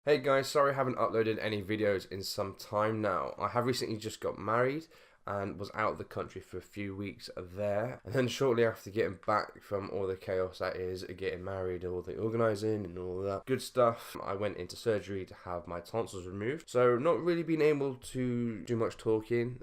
Hey guys, sorry I haven't uploaded any videos in some time now. I have recently just got married and was out of the country for a few weeks there. And then shortly after getting back from all the chaos that is getting married, all the organising and all that good stuff, I went into surgery to have my tonsils removed. So not really been able to do much talking,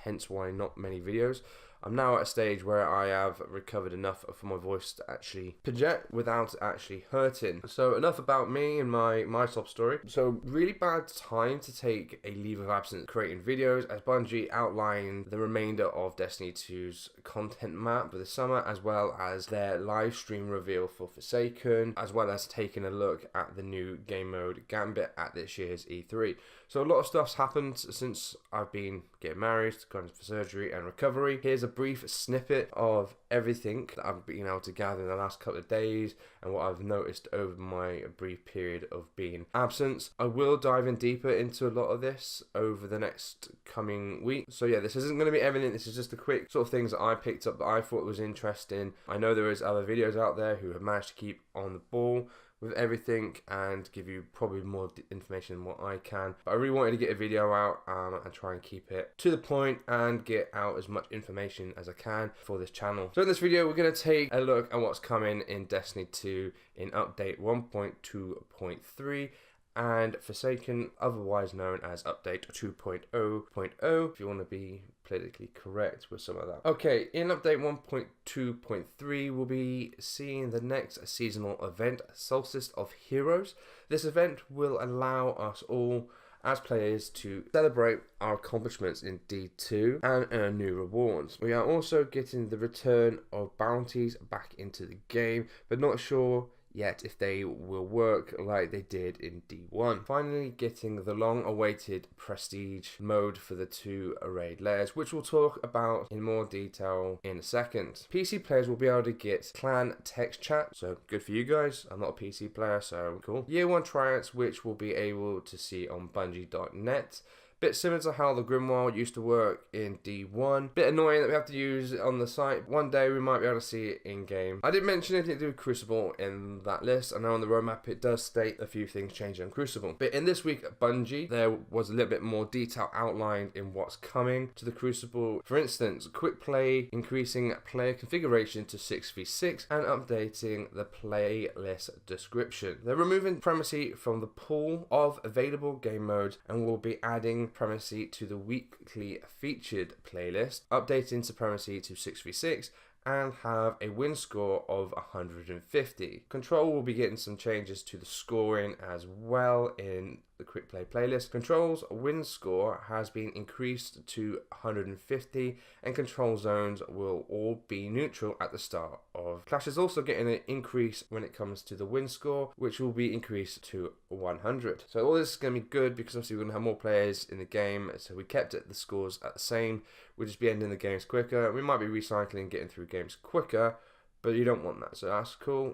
hence why not many videos. I'm now at a stage where I have recovered enough for my voice to actually project without actually hurting. So enough about me and my sob story. So really bad time to take a leave of absence creating videos, as Bungie outlined the remainder of Destiny 2's content map for the summer, as well as their live stream reveal for Forsaken, as well as taking a look at the new game mode Gambit at this year's E3. So a lot of stuff's happened since I've been getting married, going for surgery and recovery. Here's a brief snippet of everything that I've been able to gather in the last couple of days and what I've noticed over my brief period of being absent. I will dive in deeper into a lot of this over the next coming week. So yeah, this isn't going to be everything. This is just a quick sort of things that I picked up that I thought was interesting. I know there is other videos out there who have managed to keep on the ball with everything and give you probably more information than what I can. But I really wanted to get a video out and try and keep it to the point and get out as much information as I can for this channel. So in this video, we're going to take a look at what's coming in Destiny 2 in update 1.2.3 and Forsaken, otherwise known as update 2.0.0, if you want to be politically correct with some of that. Okay, in update 1.2.3, we'll be seeing the next seasonal event, Solstice of Heroes. This event will allow us all as players to celebrate our accomplishments in D2 and earn new rewards. We are also getting the return of bounties back into the game, but not sure yet if they will work like they did in D1. Finally getting the long-awaited prestige mode for the 2 raid layers, which we'll talk about in more detail in a second. PC players will be able to get clan text chat, so good for you guys. I'm not a PC player, so cool. Year 1 tryouts, which we'll be able to see on Bungie.net. Bit similar to how the Grimoire used to work in D1. Bit annoying that we have to use it on the site. One day we might be able to see it in game. I didn't mention anything to do with Crucible in that list. I know on the roadmap it does state a few things changing on Crucible. But in this week at Bungie, there was a little bit more detail outlined in what's coming to the Crucible. For instance, quick play, increasing player configuration to 6v6 and updating the playlist description. They're removing Primacy from the pool of available game modes and will be adding Supremacy to the weekly featured playlist, updating Supremacy to 6v6 and have a win score of 150. Control will be getting some changes to the scoring as well in the quick play playlist. Control's win score has been increased to 150 and control zones will all be neutral at the start of. Clash is also getting an increase when it comes to the win score, which will be increased to 100. So all this is going to be good because obviously we're going to have more players in the game, so we kept the scores at the same. We'll just be ending the games quicker. We might be recycling, getting through games quicker, but you don't want that, so that's cool.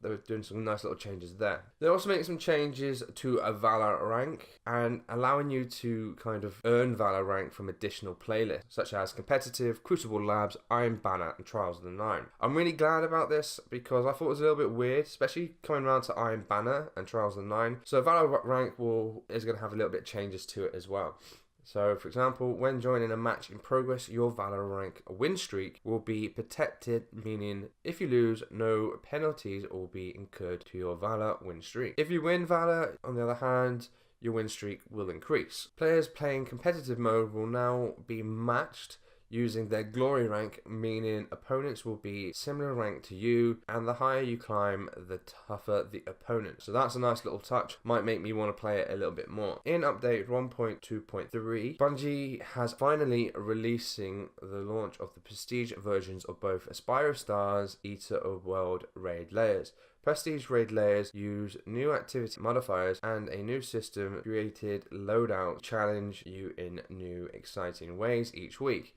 They're doing some nice little changes there. They're also making some changes to a Valor rank and allowing you to kind of earn Valor rank from additional playlists, such as Competitive, Crucible Labs, Iron Banner, and Trials of the Nine. I'm really glad about this because I thought it was a little bit weird, especially coming around to Iron Banner and Trials of the Nine. So Valor rank is going to have a little bit of changes to it as well. So, for example, when joining a match in progress, your Valor rank win streak will be protected, meaning if you lose, no penalties will be incurred to your Valor win streak. If you win Valor, on the other hand, your win streak will increase. Players playing competitive mode will now be matched using their glory rank, meaning opponents will be similar rank to you, and the higher you climb, the tougher the opponent. So that's a nice little touch, might make me want to play it a little bit more. In update 1.2.3, Bungie has finally releasing the launch of the prestige versions of both Aspire of Stars, Eater of World raid layers. Prestige raid layers use new activity modifiers and a new system created loadout challenge you in new exciting ways each week.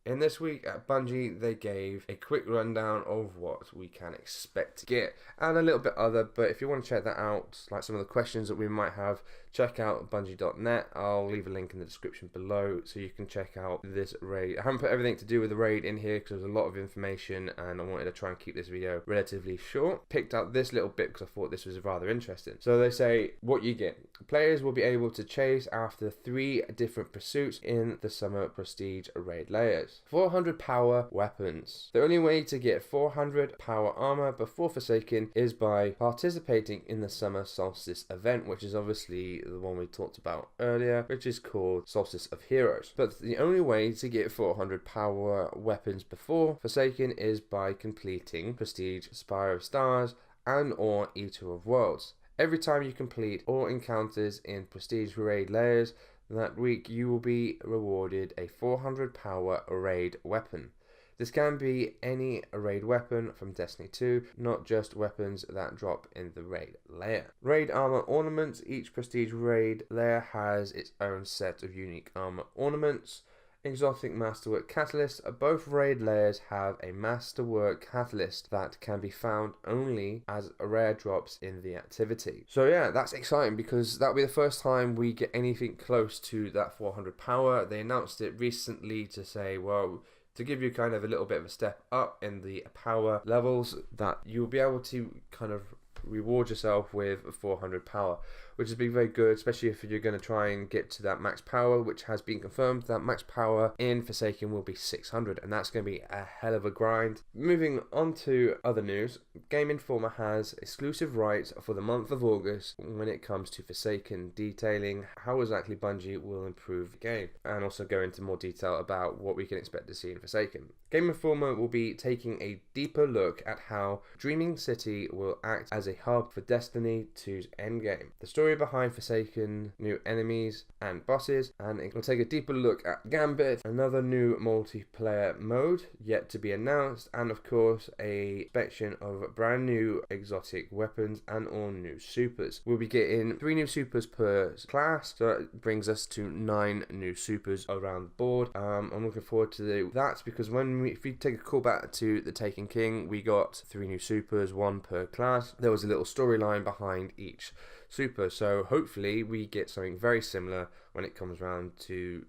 In this week at Bungie, they gave a quick rundown of what we can expect to get, and a little bit other, but if you want to check that out, like some of the questions that we might have, check out bungie.net. I'll leave a link in the description below so you can check out this raid. I haven't put everything to do with the raid in here because there's a lot of information and I wanted to try and keep this video relatively short. Picked out this little bit because I thought this was rather interesting. So they say what you get. Players will be able to chase after 3 different pursuits in the summer prestige raid layers. 400 power weapons. The only way to get 400 power armor before Forsaken is by participating in the summer solstice event, which is obviously the one we talked about earlier, which is called Solstice of Heroes. But the only way to get 400 power weapons before Forsaken is by completing Prestige Spire of Stars and or Eater of Worlds. Every time you complete all encounters in Prestige Raid Layers that week, you will be rewarded a 400 power raid weapon. This can be any raid weapon from Destiny 2, not just weapons that drop in the raid layer. Raid armor ornaments. Each prestige raid layer has its own set of unique armor ornaments. Exotic Masterwork Catalyst. Both raid layers have a Masterwork Catalyst that can be found only as rare drops in the activity. So yeah, that's exciting because that'll be the first time we get anything close to that 400 power. They announced it recently to say, well, to give you kind of a little bit of a step up in the power levels, that you'll be able to kind of reward yourself with 400 power, which has been very good, especially if you're going to try and get to that max power, which has been confirmed that max power in Forsaken will be 600, and that's going to be a hell of a grind. Moving on to other news, Game Informer has exclusive rights for the month of August when it comes to Forsaken, detailing how exactly Bungie will improve the game, and also go into more detail about what we can expect to see in Forsaken. Game Informer will be taking a deeper look at how Dreaming City will act as a hub for Destiny 2's endgame, the story behind Forsaken, new enemies and bosses, and it will take a deeper look at Gambit, another new multiplayer mode yet to be announced, and of course a inspection of brand new exotic weapons and all new supers. We'll be getting 3 new supers per class, so that brings us to 9 new supers around the board. I'm looking forward to that because if we take a call back to the Taken King, we got 3 new supers, 1 per class. There was a little storyline behind each super, so hopefully we get something very similar when it comes around to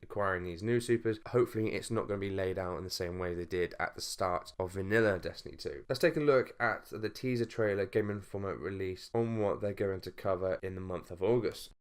acquiring these new supers. Hopefully it's not going to be laid out in the same way they did at the start of vanilla Destiny 2. Let's take a look at the teaser trailer Game Informer released on what they're going to cover in the month of August.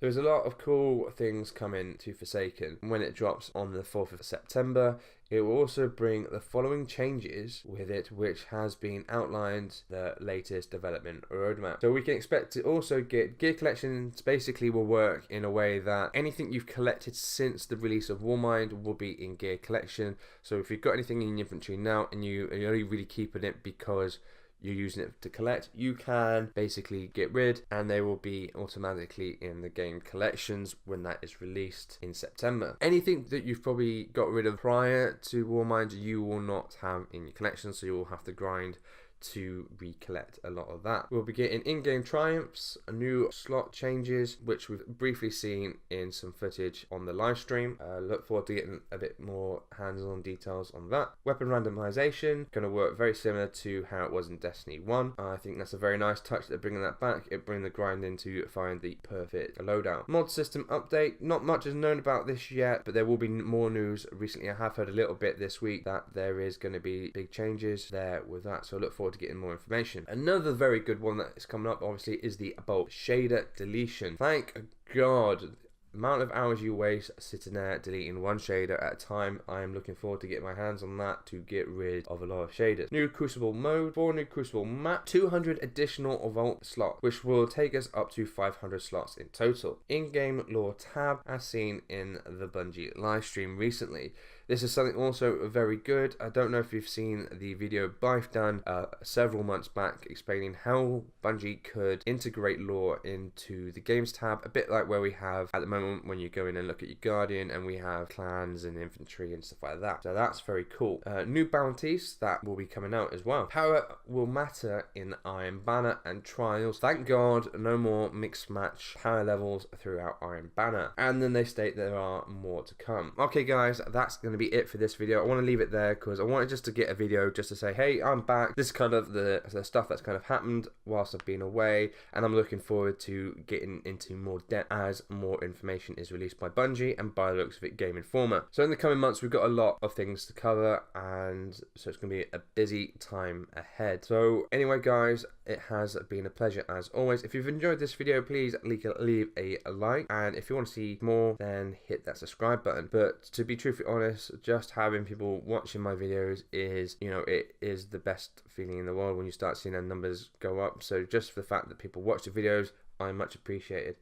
There's a lot of cool things coming to Forsaken when it drops on the 4th of September. It will also bring the following changes with it, which has been outlined the latest development roadmap. So we can expect to also get gear collections. Basically will work in a way that anything you've collected since the release of Warmind will be in gear collection. So if you've got anything in your inventory now and you're only really keeping it because you're using it to collect, you can basically get rid, and they will be automatically in the game collections when that is released in September. Anything that you've probably got rid of prior to Warmind, you will not have in your collection, so you will have to grind to recollect a lot of that. We'll be getting in-game triumphs, new slot changes, which we've briefly seen in some footage on the live stream. Look forward to getting a bit more hands-on details on that. Weapon randomization, going to work very similar to how it was in Destiny 1. I think that's a very nice touch. They're bringing that back. It brings the grind in to find the perfect loadout. Mod system update, not much is known about this yet, but there will be more news. Recently I have heard a little bit this week that there is going to be big changes there with that, so look forward forward to getting more information. Another very good one that is coming up, obviously, is the bulk shader deletion. Thank God. Amount of hours you waste sitting there deleting one shader at a time. I am looking forward to getting my hands on that to get rid of a lot of shaders. New Crucible mode, 4 new Crucible map, 200 additional vault slots, which will take us up to 500 slots in total. In-game lore tab, as seen in the Bungie live stream recently. This is something also very good. I don't know if you've seen the video Byf done several months back explaining how Bungie could integrate lore into the games tab, a bit like where we have at the moment when you go in and look at your Guardian and we have clans and infantry and stuff like that. So that's very cool. New bounties that will be coming out as well. Power will matter in Iron Banner and Trials. Thank God, no more mixed match power levels throughout Iron Banner. And then they state there are more to come. Okay guys, that's going to be it for this video. I want to leave it there because I wanted just to get a video just to say, hey, I'm back. This is kind of the stuff that's kind of happened whilst I've been away, and I'm looking forward to getting into more depth as more information is released by Bungie and by the looks of it, Game Informer. So in the coming months, we've got a lot of things to cover, and so it's going to be a busy time ahead. So anyway, guys, it has been a pleasure as always. If you've enjoyed this video, please leave a like, and if you want to see more, then hit that subscribe button. But to be truthfully honest, just having people watching my videos is, you know, it is the best feeling in the world when you start seeing their numbers go up. So just for the fact that people watch the videos, I much appreciated.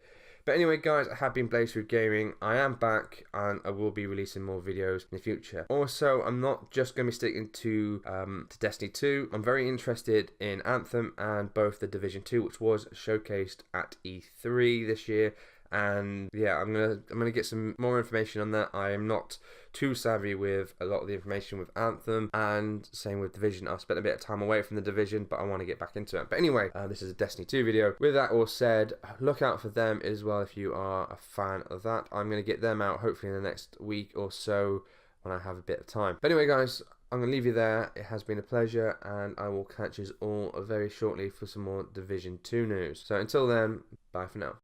But anyway, guys, I have been BlazeThrough Gaming. I am back, and I will be releasing more videos in the future. Also, I'm not just going to be sticking to Destiny 2. I'm very interested in Anthem and both the Division 2, which was showcased at E3 this year. And yeah, I'm gonna get some more information on that. I am not too savvy with a lot of the information with Anthem, and same with Division. I've spent a bit of time away from the Division, but I want to get back into it. But anyway, this is a Destiny 2 video. With that all said, look out for them as well if you are a fan of that. I'm gonna get them out hopefully in the next week or so when I have a bit of time. But anyway, guys, I'm going to leave you there. It has been a pleasure, and I will catch you all very shortly for some more Division 2 news. So until then, bye for now.